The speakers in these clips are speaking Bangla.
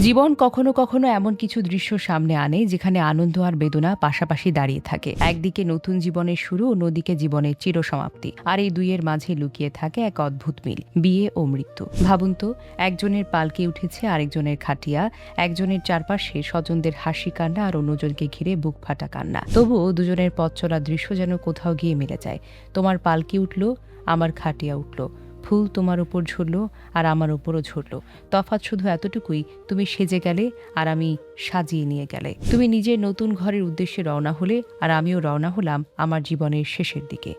জীবন কখনো কখনো এমন কিছু দৃশ্য সামনে আনে যেখানে আনন্দ আর বেদনা পাশাপাশি দাঁড়িয়ে থাকে। একদিকে নতুন জীবনের শুরু, অন্যদিকে জীবনের চিরসমাপ্তি। আর এই দুইয়ের মাঝে লুকিয়ে থাকে এক অদ্ভুত মিল, বিয়ে ও মৃত্যু। ভাবুন তো, একজনের পালকে উঠেছে আরেকজনের খাটিয়া, একজনের চারপাশে স্বজনদের হাসি কান্না আর অন্যজনকে ঘিরে বুক ফাটা কান্না। তবুও দুজনের পথ চলা দৃশ্য যেন কোথাও গিয়ে মিলে যায়। তোমার পালকি উঠল, আমার খাটিয়া উঠল, ফুল তোমার উপর ঝরল আর আমার উপরও ঝরল। তফাৎ শুধু এতটুকুই, তুমি সেজে গেলে আর আমি সাজিয়ে নিয়ে গেলে। তুমি নিজের নতুন ঘরের উদ্দেশ্যে রওনা হলে আর আমিও রওনা হলাম আমার জীবনের শেষের দিকে।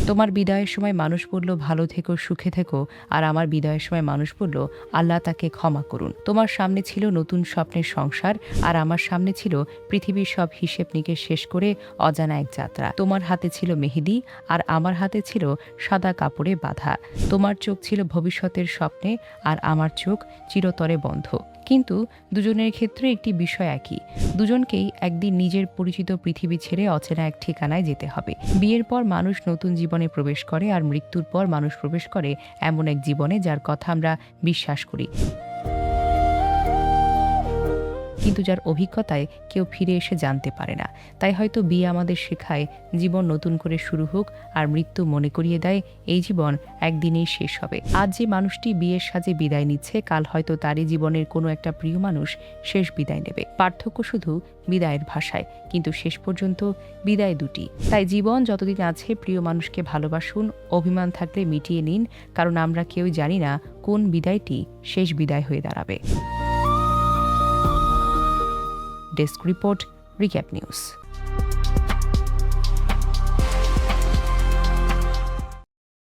তোমার বিদায়ের সময় মানুষ বলল ভালো থেকো, সুখে থেকো, আর আমার বিদায়ের সময় মানুষ বলল আল্লাহ তাকে ক্ষমা করুন। তোমার সামনে ছিল নতুন স্বপ্নের সংসার, আর আমার সামনে ছিল পৃথিবীর সব হিসেব নিকেশ শেষ করে অজানা এক যাত্রা। তোমার হাতে ছিল মেহেদি, আর আমার হাতে ছিল সাদা কাপড়ে বাঁধা। তোমার চোখ ছিল ভবিষ্যতের স্বপ্নে, আর আমার চোখ চিরতরে বন্ধ। কিন্তু দুজনের ক্ষেত্রে একটি বিষয় একই, দুজনকেই একদিন নিজের পরিচিত পৃথিবী ছেড়ে অচেনা এক ঠিকানায় যেতে হবে। বিয়ের পর মানুষ নতুন জীবনে প্রবেশ করে, আর মৃত্যুর পর মানুষ প্রবেশ করে এমন এক জীবনে যার কথা আমরা বিশ্বাস করি, কিন্তু যার অভিজ্ঞতায় কেউ ফিরে এসে জানতে পারে না। তাই হয়তো বিয়ে আমাদের শেখায় জীবন নতুন করে শুরু হোক, আর মৃত্যু মনে করিয়ে দেয় এই জীবন একদিনেই শেষ হবে। আজ যে মানুষটি বিয়ের সাজে বিদায় নিচ্ছে, কাল হয়তো তারই জীবনের কোনো একটা প্রিয় মানুষ শেষ বিদায় নেবে। পার্থক্য শুধু বিদায়ের ভাষায়, কিন্তু শেষ পর্যন্ত বিদায় দুটি। তাই জীবন যতদিন আছে প্রিয় মানুষকে ভালোবাসুন, অভিমান থাকলে মিটিয়ে নিন, কারণ আমরা কেউই জানি না কোন বিদায়টি শেষ বিদায় হয়ে দাঁড়াবে। Desk report, recap news.